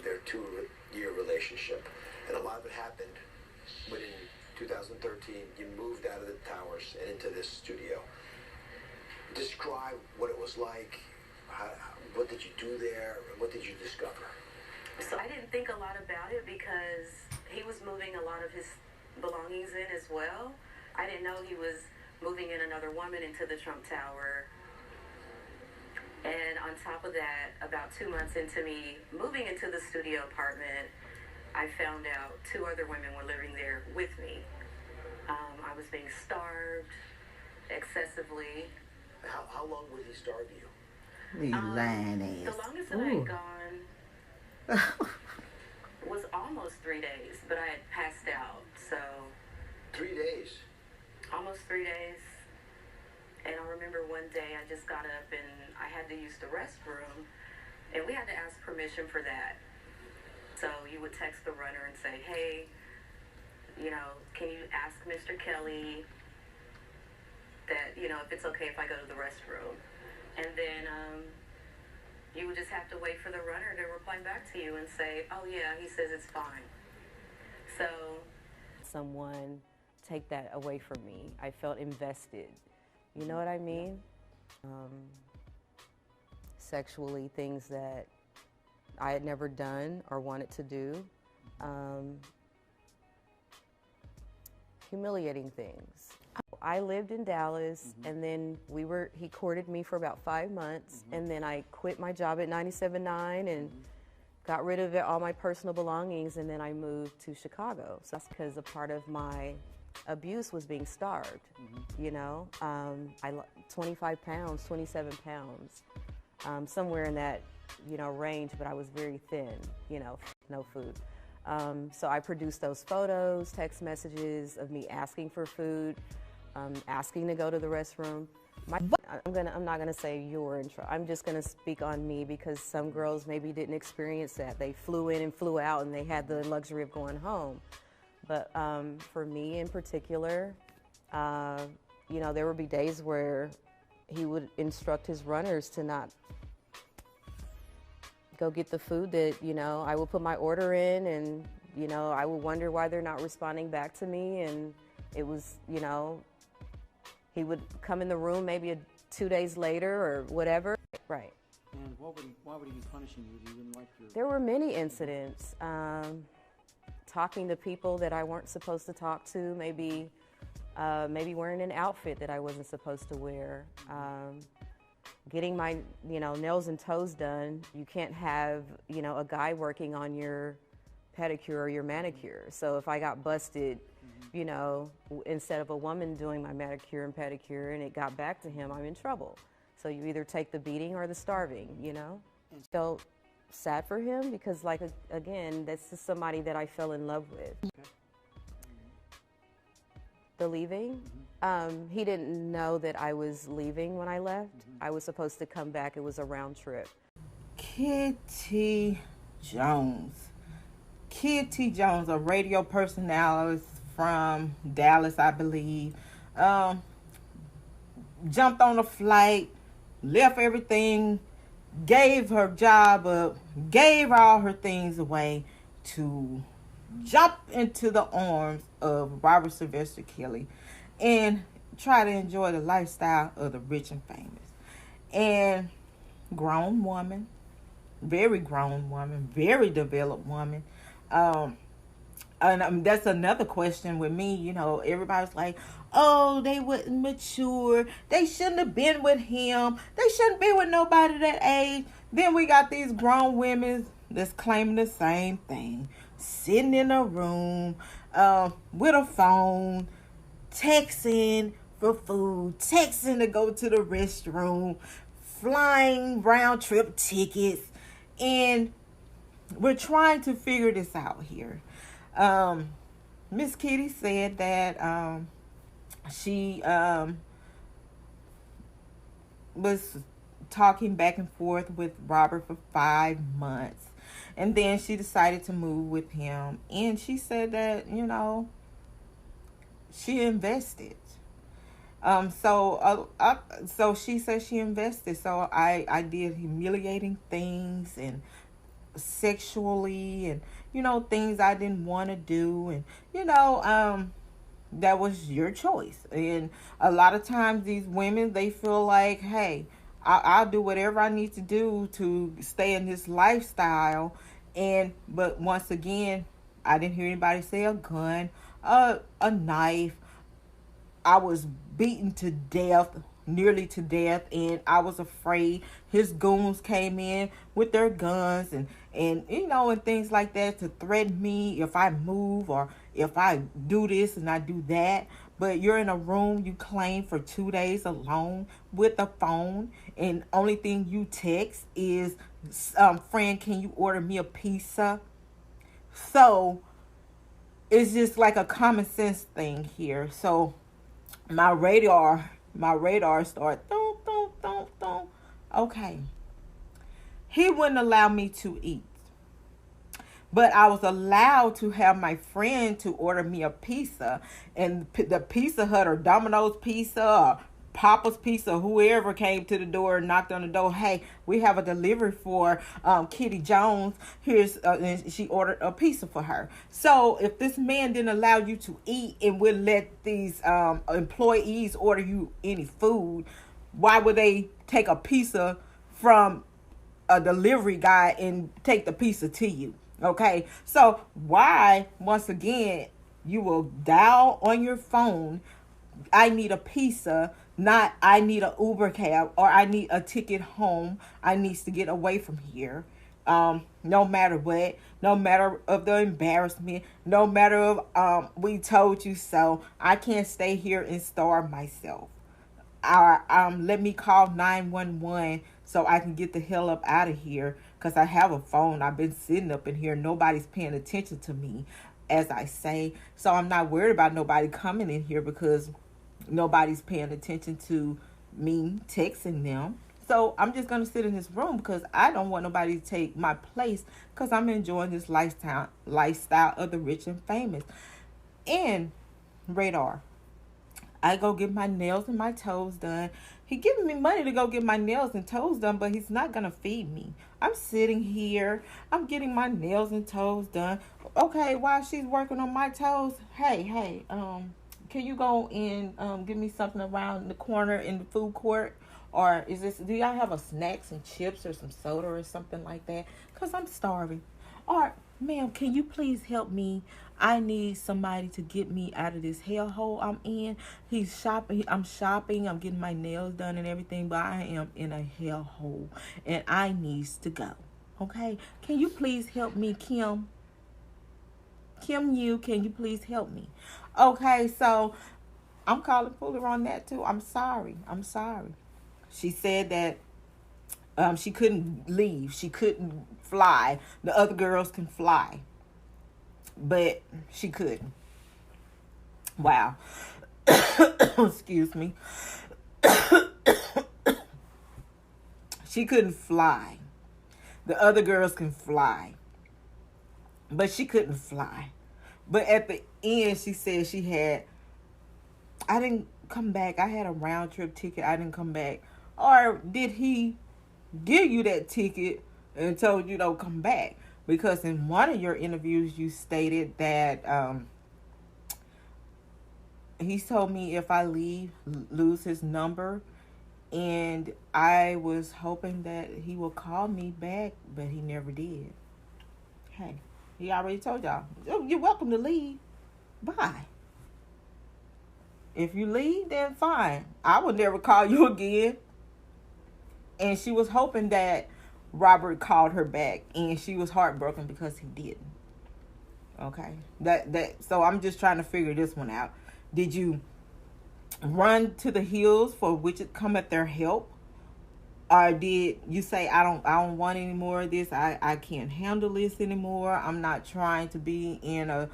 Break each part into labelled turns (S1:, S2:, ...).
S1: their 2-year relationship. And a lot of it happened when in 2013 you moved out of the towers and into this studio. Describe what it was like. What did you do there? What did you discover?
S2: So I didn't think a lot about it because he was moving a lot of his belongings in as well. I didn't know he was moving in another woman into the Trump Tower. And on top of that, about 2 months into me moving into the studio apartment, I found out 2 other women were living there with me. I was being starved excessively.
S1: How long would he starve you?
S3: The
S2: longest that I had gone was almost 3 days, but I had passed out, so...
S1: 3 days?
S2: Almost 3 days. And I remember one day I just got up and I had to use the restroom, and we had to ask permission for that. So you would text the runner and say, hey, you know, can you ask Mr. Kelly that, you know, if it's okay if I go to the restroom? And then you would just have to wait for the runner to reply back to you and say, oh yeah, he says it's fine. So someone take that away from me. I felt invested. You know what I mean? Sexually, things that I had never done or wanted to do. Humiliating things. I lived in Dallas, and then he courted me for about 5 months, and then I quit my job at 97.9 and got rid of all my personal belongings, and then I moved to Chicago. So that's because a part of my abuse was being starved, you know? 25 pounds, 27 pounds, somewhere in that, you know, range, but I was very thin, you know, no food. So I produced those photos, text messages of me asking for food, asking to go to the restroom. I'm not gonna say you're in trouble. I'm just gonna speak on me because some girls maybe didn't experience that. They flew in and flew out and they had the luxury of going home. But for me in particular, you know, there would be days where he would instruct his runners to not go get the food that, you know, I would put my order in, and, you know, I would wonder why they're not responding back to me. And it was, you know, he would come in the room maybe 2 days later or whatever. Right.
S4: And why would he be punishing you? You didn't like your...
S2: There were many incidents. Talking to people that I weren't supposed to talk to, maybe wearing an outfit that I wasn't supposed to wear. Getting my, you know, nails and toes done. You can't have, you know, a guy working on your pedicure or your manicure. So if I got busted, you know, instead of a woman doing my manicure and pedicure and it got back to him, I'm in trouble. So you either take the beating or the starving, you know? Felt sad for him because, like, again, this is somebody that I fell in love with.
S4: Okay.
S2: The leaving? He didn't know that I was leaving when I left. I was supposed to come back. It was a round trip.
S3: Kitty Jones. Kitty Jones, a radio personality from Dallas, I believe. Jumped on a flight, left everything, gave her job up, gave all her things away to jump into the arms of Robert Sylvester Kelly and try to enjoy the lifestyle of the rich and famous. And grown woman, very grown woman, very developed woman. And that's another question with me. You know, everybody's like, oh, they wasn't mature. They shouldn't have been with him. They shouldn't be with nobody that age. Then we got these grown women that's claiming the same thing. Sitting in a room with a phone, texting for food, texting to go to the restroom, flying round trip tickets. And we're trying to figure this out here. Miss Kitty said that she was talking back and forth with Robert for 5 months. And then she decided to move with him. And she said that, you know, she invested. So she said she invested. So I did humiliating things and sexually, and things I didn't want to do, and that was your choice. And a lot of times these women, they feel like, hey, I'll do whatever I need to do to stay in this lifestyle. But once again, I didn't hear anybody say a gun, a knife. I was beaten to death, nearly to death, and I was afraid. His goons came in with their guns and things like that to threaten me if I move or if I do this and I do that. But you're in a room you claim for 2 days alone with a phone, and only thing you text is, friend, can you order me a pizza? So it's just like a common sense thing here. So my radar started thump, thump, thump, thump. Okay. He wouldn't allow me to eat. But I was allowed to have my friend to order me a pizza. And the Pizza Hut or Domino's Pizza or Papa's Pizza, whoever came to the door and knocked on the door, hey, we have a delivery for Kitty Jones. Here's and she ordered a pizza for her. So if this man didn't allow you to eat and would let these employees order you any food, why would they take a pizza from a delivery guy and take the pizza to you? Okay, so why, once again, you will dial on your phone, I need a pizza, not I need an Uber cab or I need a ticket home. I needs to get away from here. No matter what, no matter of the embarrassment, no matter of we told you so. I can't stay here and starve myself. Let me call 911 so I can get the hell up out of here, because I have a phone. I've been sitting up in here. Nobody's paying attention to me, as I say. So I'm not worried about nobody coming in here because nobody's paying attention to me texting them. So I'm just going to sit in this room because I don't want nobody to take my place, because I'm enjoying this lifestyle of the rich and famous. And Radar, I go get my nails and my toes done. He giving me money to go get my nails and toes done, but he's not going to feed me. I'm sitting here. I'm getting my nails and toes done. Okay, while she's working on my toes, hey, can you go and give me something around the corner in the food court? Or do y'all have a snacks and chips or some soda or something like that? Because I'm starving. Or, ma'am, can you please help me? I need somebody to get me out of this hellhole I'm in. I'm shopping. I'm getting my nails done and everything, but I am in a hellhole and I needs to go. Okay? Can you please help me, Kim? Can you please help me? Okay, so I'm calling Fuller on that too. I'm sorry. She said that she couldn't leave. She couldn't fly. The other girls can fly, but she couldn't. Wow. Excuse me. She couldn't fly. The other girls can fly, but she couldn't fly. But at the end, she said I didn't come back. I had a round trip ticket. I didn't come back. Or did he give you that ticket and told you don't come back? Because in one of your interviews, you stated that he told me if I leave, lose his number. And I was hoping that he will call me back, but he never did. Hey, he already told y'all, you're welcome to leave. Bye. If you leave, then fine. I will never call you again. And she was hoping that Robert called her back, and she was heartbroken because he didn't. Okay. So I'm just trying to figure this one out. Did you run to the hills for which it come at their help? Or did you say, I don't want any more of this. I can't handle this anymore. I'm not trying to be in a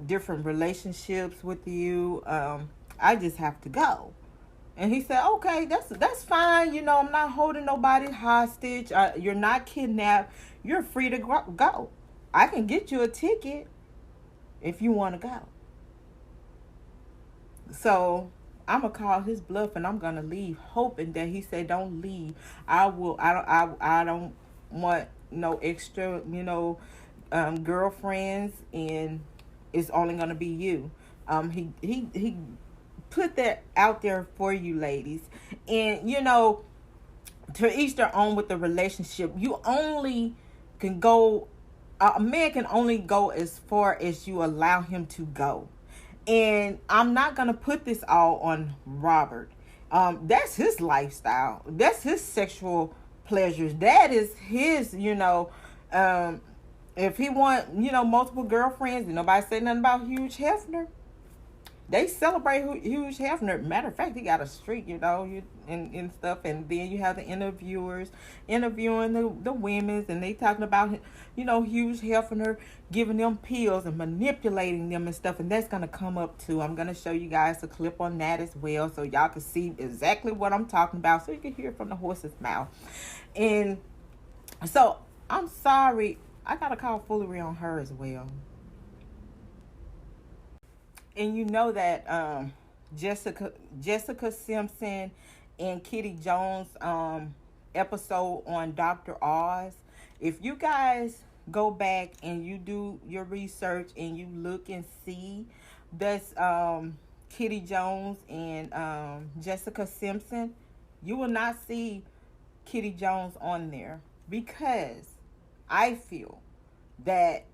S3: different relationships with you. I just have to go. And he said, okay, that's fine. I'm not holding nobody hostage. You're not kidnapped. You're free to go. I can get you a ticket if you want to go. So I'm going to call his bluff and I'm going to leave, hoping that he said, don't leave. I don't want no extra, girlfriends, and it's only gonna be you. He put that out there for you ladies, and to each their own with the relationship. You only can go. A man can only go as far as you allow him to go. And I'm not going to put this all on Robert. That's his lifestyle. That's his sexual pleasures. That is his, if he want, multiple girlfriends, and nobody say nothing about Hugh Hefner. They celebrate Hugh Hefner. Matter of fact, he got a streak, and stuff. And then you have the interviewers interviewing the women, and they talking about, Hugh Hefner giving them pills and manipulating them and stuff. And that's going to come up too. I'm going to show you guys a clip on that as well, so y'all can see exactly what I'm talking about, so you can hear it from the horse's mouth. And so, I'm sorry. I got to call foolery on her as well. And you know that Jessica Simpson and Kitty Jones episode on Dr. Oz. If you guys go back and you do your research and you look and see that's Kitty Jones and Jessica Simpson, you will not see Kitty Jones on there, because I feel that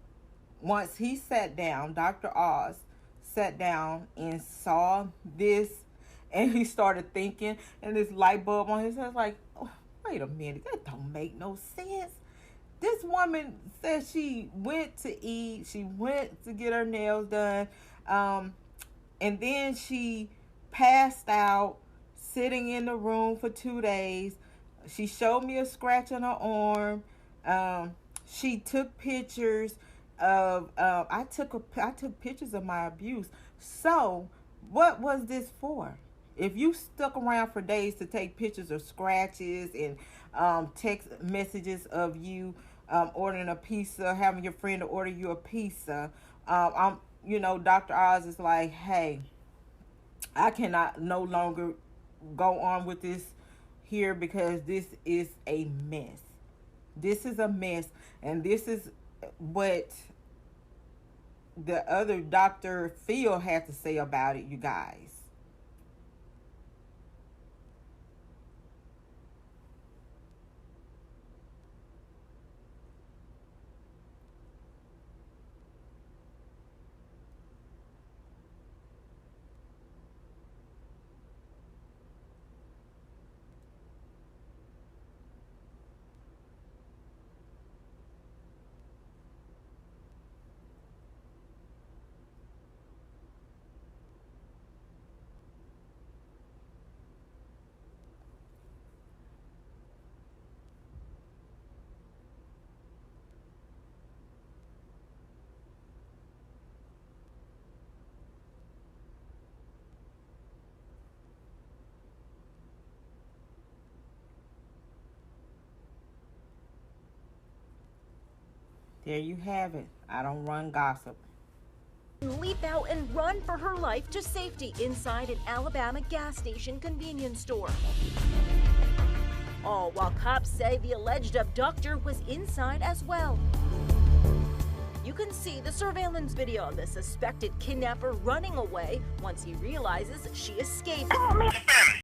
S3: once he sat down, Dr. Oz sat down and saw this, and he started thinking, and this light bulb on his head, like, oh, wait a minute, that don't make no sense. This woman said she went to eat, she went to get her nails done, and then she passed out, sitting in the room for 2 days. She showed me a scratch on her arm. She took pictures of I took pictures of my abuse. So what was this for? If you stuck around for days to take pictures of scratches and text messages of you ordering a pizza, having your friend to order you a pizza, Dr. Oz is like, hey, I cannot no longer go on with this here, because this is a mess. This is a mess, and this is what the other Dr. Phil had to say about it, you guys. There you have it. I don't run gossip.
S5: Leap out and run for her life to safety inside an Alabama gas station convenience store. All while cops say the alleged abductor was inside as well. You can see the surveillance video of the suspected kidnapper running away once he realizes she escaped.